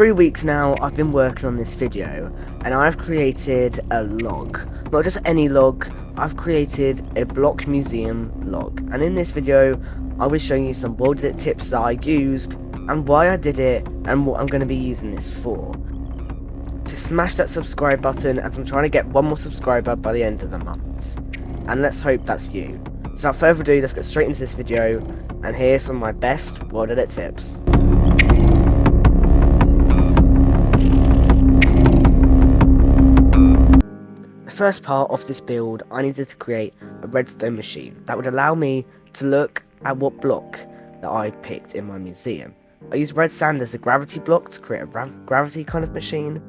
3 weeks now I've been working on this video, and I've created a log. Not just any log, I've created a block museum log, and in this video I will show you some world edit tips that I used and why I did it and what I'm going to be using this for. So smash that subscribe button, as I'm trying to get one more subscriber by the end of the month, and let's hope that's you. So without further ado, let's get straight into this video, and here's some of my best world edit tips. The first part of this build, I needed to create a redstone machine that would allow me to look at what block that I picked in my museum. I used red sand as a gravity block to create a gravity kind of machine,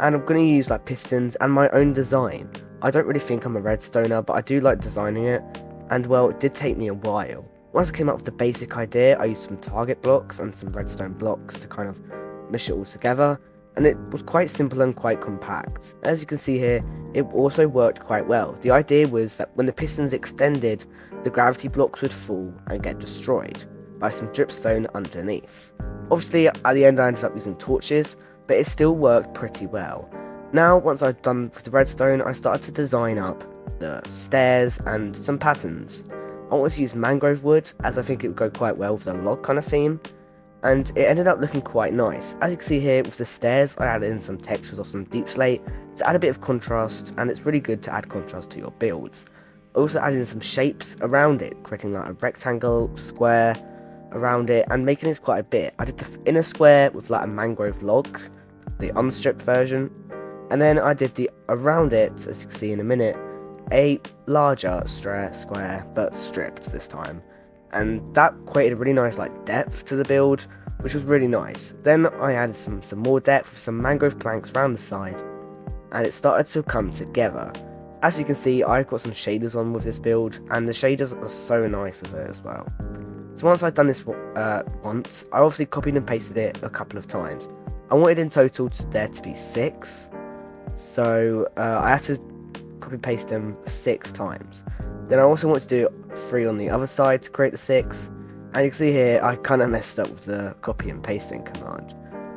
and I'm going to use like pistons and my own design. I don't really think I'm a redstoner, but I do like designing it, and well, it did take me a while. Once I came up with the basic idea, I used some target blocks and some redstone blocks to kind of mesh it all together, and it was quite simple and quite compact. As you can see here, it also worked quite well. The idea was that when the pistons extended, the gravity blocks would fall and get destroyed by some dripstone underneath. Obviously, at the end I ended up using torches, but it still worked pretty well. Now, once I'd done with the redstone, I started to design up the stairs and some patterns. I wanted to use mangrove wood, as I think it would go quite well with the log kind of theme, and it ended up looking quite nice. As you can see here with the stairs, I added in some textures or some deep slate to add a bit of contrast, and it's really good to add contrast to your builds. I also added in some shapes around it, creating like a rectangle, square around it, and making it quite a bit. I did the inner square with like a mangrove log, the unstripped version, and then I did the around it, as you can see in a minute, a larger square but stripped this time, and that created a really nice like depth to the build, which was really nice. Then I added some more depth with some mangrove planks around the side, and it started to come together. As you can see, I've got some shaders on with this build, and the shaders are so nice with it as well. So once I'd done this once, I obviously copied and pasted it a couple of times. I wanted in total there to be 6, so I had to copy and paste them 6 times. Then I also wanted to do 3 on the other side to create the 6, and you can see here I kind of messed up with the copy and pasting command.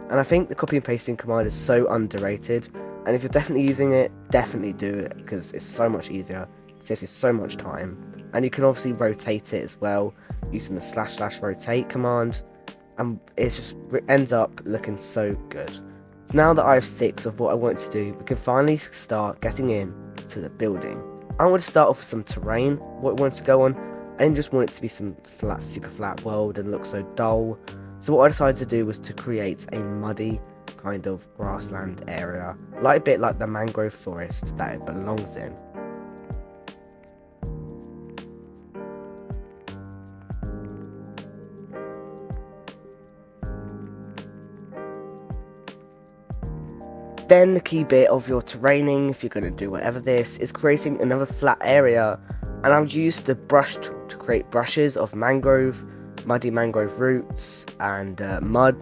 And I think the copy and pasting command is so underrated, and if you're definitely using it, definitely do it, because it's so much easier, it saves you so much time, and you can obviously rotate it as well using the / rotate command, and it ends up looking so good. So now that I have 6 of what I want to do, we can finally start getting in to the building. I want to start off with some terrain, what I want to go on. I didn't just want it to be some flat, super flat world and look so dull. So what I decided to do was to create a muddy kind of grassland area, like a bit like the mangrove forest that it belongs in. Then the key bit of your terraining, if you're going to do whatever this, is creating another flat area, and I've used the brush tool to create brushes of muddy mangrove roots and mud.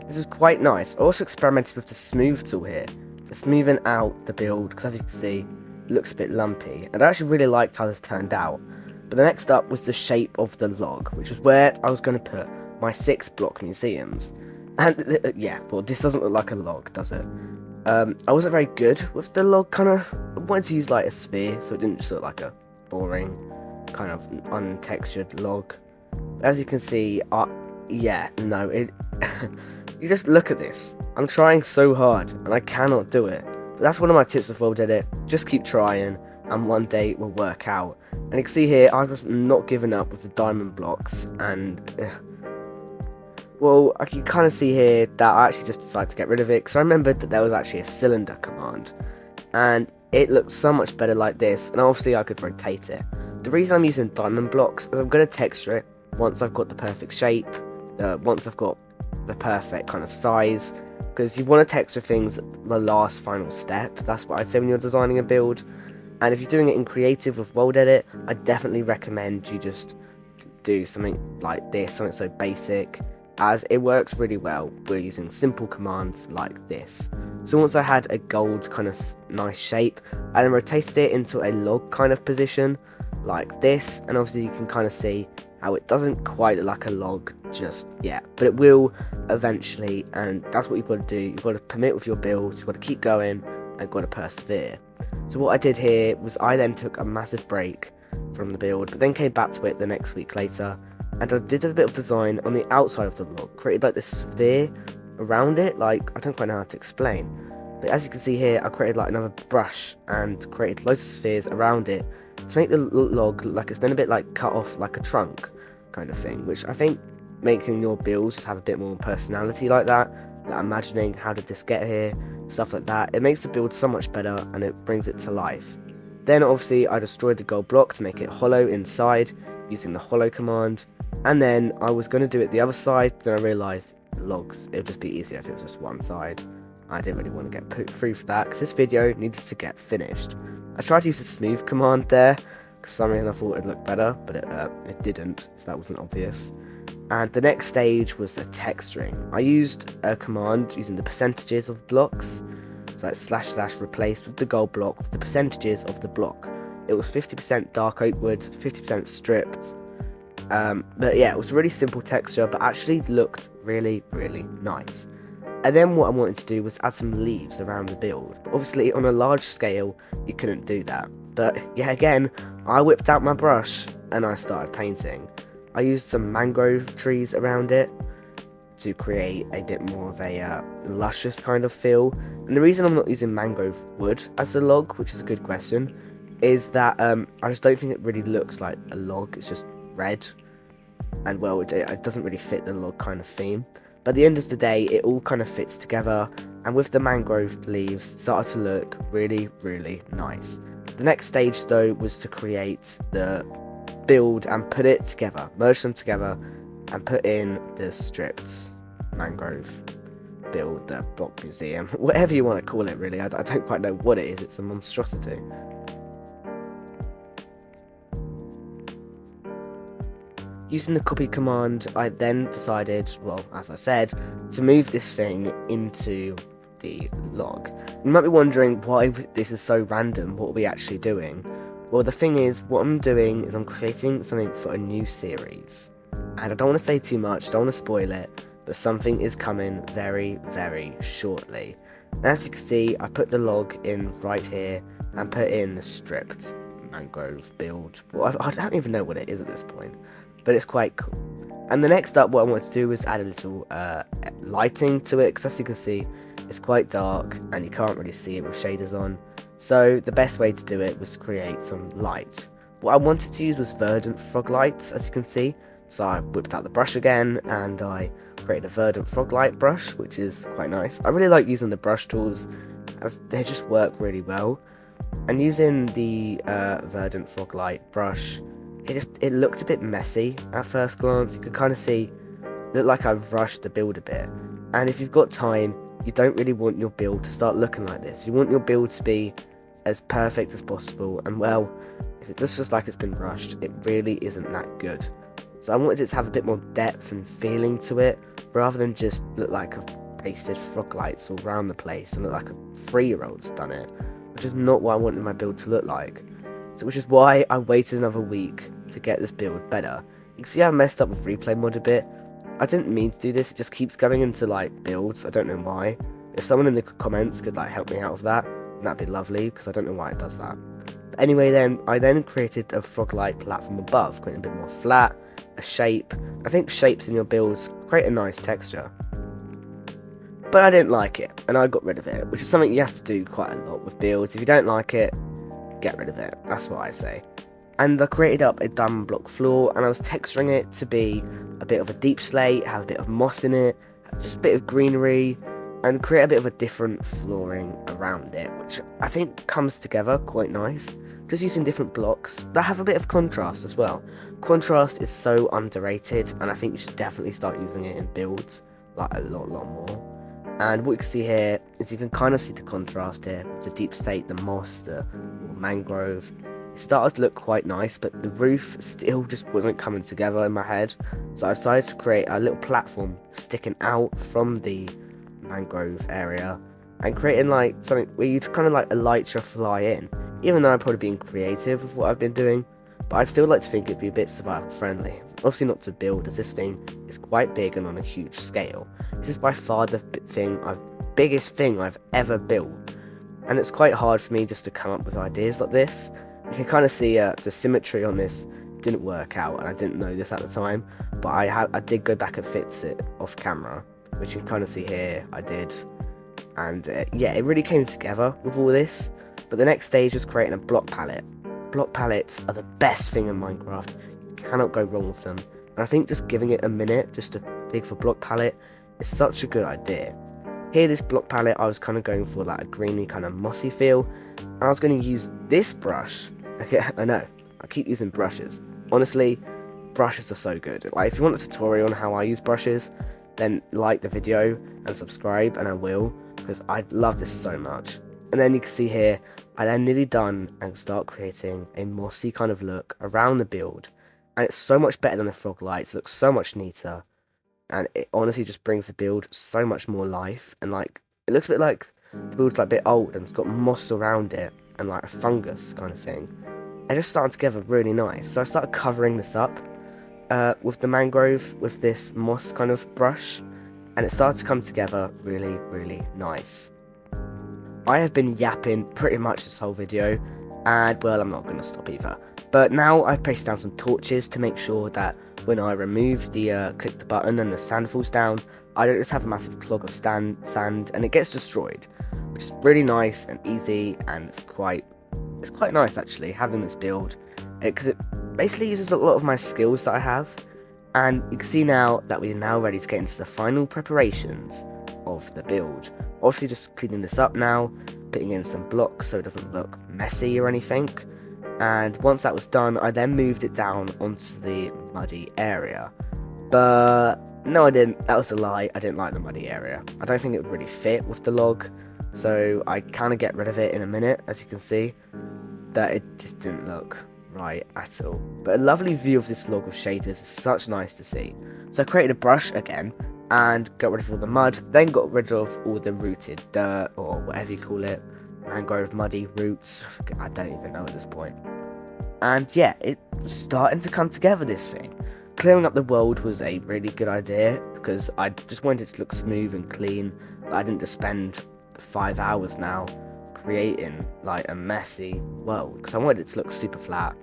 This was quite nice. I also experimented with the smooth tool here, to smoothen out the build, because as you can see, it looks a bit lumpy, and I actually really liked how this turned out. But the next up was the shape of the log, which was where I was going to put my 6 block museums. And yeah, well, this doesn't look like a log, does it? I wasn't very good with the log, I wanted to use like a sphere, so it didn't just look like a boring, kind of untextured log. As you can see, yeah, no, you just look at this. I'm trying so hard, and I cannot do it. But that's one of my tips with world edit, just keep trying, and one day it will work out. And you can see here, I was not giving up with the diamond blocks, and well, I can kind of see here that I actually just decided to get rid of it, because I remembered that there was actually a cylinder command, and it looks so much better like this, and obviously I could rotate it. The reason I'm using diamond blocks is I'm going to texture it once I've got the perfect shape, once I've got the perfect kind of size, because you want to texture things the last final step. That's what I'd say when you're designing a build, and if you're doing it in creative with world edit, I definitely recommend you just do something like this, something so basic, as it works really well. We're using simple commands like this. So once I had a gold kind of nice shape, I then rotated it into a log kind of position like this, and obviously you can kind of see how it doesn't quite look like a log just yet, but it will eventually, and that's what you've got to do. You've got to commit with your builds, you've got to keep going, and you've got to persevere. So what I did here was I then took a massive break from the build, but then came back to it the next week later, and I did a bit of design on the outside of the log, created like this sphere around it. Like, I don't quite know how to explain, but as you can see here, I created like another brush and created loads of spheres around it to make the log look like it's been a bit like cut off like a trunk kind of thing, which I think making your builds just have a bit more personality like that. Like imagining how did this get here, stuff like that. It makes the build so much better and it brings it to life. Then obviously I destroyed the gold block to make it hollow inside using the hollow command, and then I was going to do it the other side, but then I realised logs, it would just be easier if it was just one side. I didn't really want to get put through for that because this video needed to get finished. I tried to use the smooth command there because for some reason I thought it'd look better, but it didn't, so that wasn't obvious. And the next stage was the texturing. I used a command using the percentages of blocks, so like / replaced with the gold block with the percentages of the block. It was 50% dark oak wood, 50% stripped. But yeah, it was a really simple texture, but actually looked really, really nice. And then what I wanted to do was add some leaves around the build. But obviously on a large scale, you couldn't do that. But yeah, again, I whipped out my brush and I started painting. I used some mangrove trees around it to create a bit more of a luscious kind of feel. And the reason I'm not using mangrove wood as a log, which is a good question, is that I just don't think it really looks like a log. It's just red, and well, it doesn't really fit the log kind of theme. But at the end of the day, it all kind of fits together, and with the mangrove leaves, it started to look really, really nice. The next stage though was to create the build and put it together, merge them together, and put in the stripped mangrove build, the block museum, whatever you want to call it really. I don't quite know what it is, it's a monstrosity. Using the copy command, I then decided, well, as I said, to move this thing into the log. You might be wondering why this is so random, what are we actually doing? Well, the thing is, what I'm doing is I'm creating something for a new series. And I don't want to say too much, don't want to spoil it, but something is coming very, very shortly. And as you can see, I put the log in right here and put in the stripped mangrove build. Well, I don't even know what it is at this point, but it's quite cool. And the next up, what I wanted to do was add a little lighting to it, because as you can see, it's quite dark and you can't really see it with shaders on. So the best way to do it was to create some light. What I wanted to use was verdant frog lights, as you can see. So I whipped out the brush again and I created a verdant frog light brush, which is quite nice. I really like using the brush tools as they just work really well. And using the verdant frog light brush, it looked a bit messy at first glance. You could kind of see, looked like I've rushed the build a bit. And if you've got time, you don't really want your build to start looking like this. You want your build to be as perfect as possible, and well, if it looks just like it's been rushed, it really isn't that good. So I wanted it to have a bit more depth and feeling to it, rather than just look like I've pasted frog lights all around the place and look like a 3-year-old's done it, which is not what I wanted my build to look like. So which is why I waited another week to get this build better. You can see I've messed up with replay mod a bit. I didn't mean to do this, it just keeps going into like builds, I don't know why. If someone in the comments could like help me out with that, that'd be lovely, because I don't know why it does that. But anyway then, I then created a frog light platform above, creating a bit more flat, a shape. I think shapes in your builds create a nice texture. But I didn't like it, and I got rid of it, which is something you have to do quite a lot with builds. If you don't like it, get rid of it, that's what I say. And I created up a diamond block floor, and I was texturing it to be a bit of a deep slate, have a bit of moss in it, just a bit of greenery, and create a bit of a different flooring around it, which I think comes together quite nice. Just using different blocks that have a bit of contrast as well. Contrast is so underrated, and I think you should definitely start using it in builds, like a lot more. And what you can see here is you can kind of see the contrast here. It's a deep slate, the moss, the mangrove. It started to look quite nice, but the roof still just wasn't coming together in my head. So I decided to create a little platform sticking out from the mangrove area and creating like something where you'd kind of like a light your fly in. Even though I'm probably being creative with what I've been doing, but I'd still like to think it'd be a bit survival friendly. Obviously not to build, as this thing is quite big and on a huge scale. This is by far the biggest thing I've ever built, and it's quite hard for me just to come up with ideas like this. You can kind of see the symmetry on this didn't work out, and I didn't know this at the time, but I did go back and fix it off camera, which you can kind of see here. I did, and yeah, it really came together with all this. But the next stage was creating a block palette. Block palettes are the best thing in Minecraft. You cannot go wrong with them, and I think just giving it a minute just to dig for block palette is such a good idea. Here, this block palette, I was kind of going for like a greeny kind of mossy feel, and I was going to use this brush. Okay, I know, I keep using brushes. Honestly, brushes are so good. Like, if you want a tutorial on how I use brushes, then like the video and subscribe, and I will, because I love this so much. And then you can see here, I then nearly done and start creating a mossy kind of look around the build, and it's so much better than the frog lights. It looks so much neater, and it honestly just brings the build so much more life. And like, it looks a bit like the build's like a bit old and it's got moss around it and like a fungus kind of thing. It just started together really nice. So I started covering this up with the mangrove with this moss kind of brush, and it started to come together really, really nice. I have been yapping pretty much this whole video, and well, I'm not going to stop either. But now I've placed down some torches to make sure that when I remove the click the button and the sand falls down, I don't just have a massive clog of sand and it gets destroyed, which is really nice and easy, and it's quite nice actually having this build, because it basically uses a lot of my skills that I have. And you can see now that we're now ready to get into the final preparations of the build. Obviously just cleaning this up now, putting in some blocks so it doesn't look messy or anything. And once that was done, I then moved it down onto the muddy area. But no, I didn't. That was a lie. I didn't like the muddy area. I don't think it would really fit with the log, so I kind of get rid of it in a minute. As you can see, that it just didn't look right at all. But a lovely view of this log of shaders is such nice to see. So I created a brush again and got rid of all the mud, then got rid of all the rooted dirt, or whatever you call it, mangrove muddy roots, I don't even know at this point. And yeah, it was starting to come together, this thing. Clearing up the world was a really good idea, because I just wanted it to look smooth and clean. I didn't just spend 5 hours now creating like a messy world, because I wanted it to look super flat.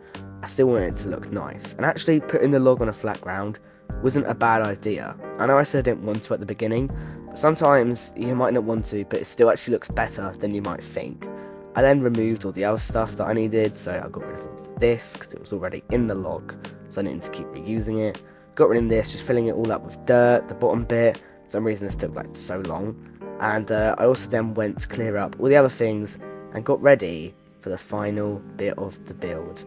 I still wanted it to look nice, and actually putting the log on a flat ground wasn't a bad idea. I know I said I didn't want to at the beginning, but sometimes you might not want to, but it still actually looks better than you might think. I then removed all the other stuff that I needed, so I got rid of all this because it was already in the log, so I didn't need to keep reusing it. Got rid of this, just filling it all up with dirt, the bottom bit. For some reason this took like so long. And I also then went to clear up all the other things and got ready for the final bit of the build.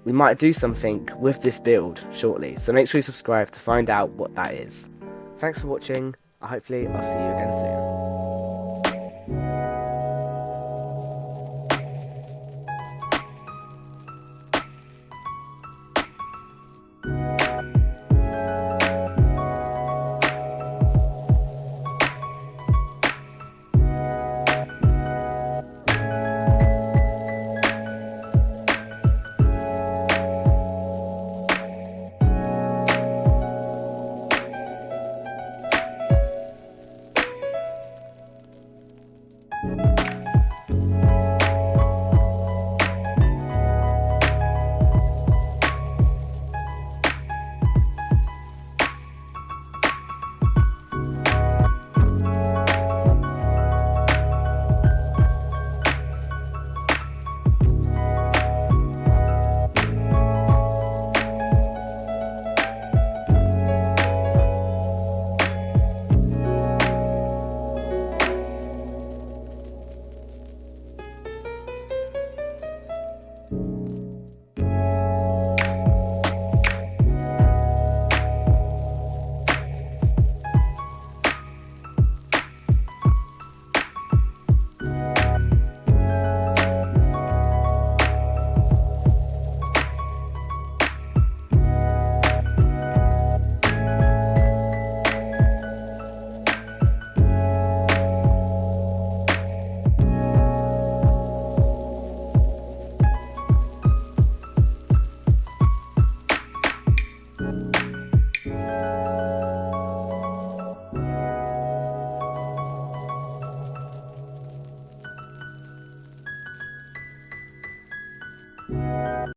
We might do something with this build shortly, so make sure you subscribe to find out what that is. Thanks for watching. Hopefully I'll see you again soon.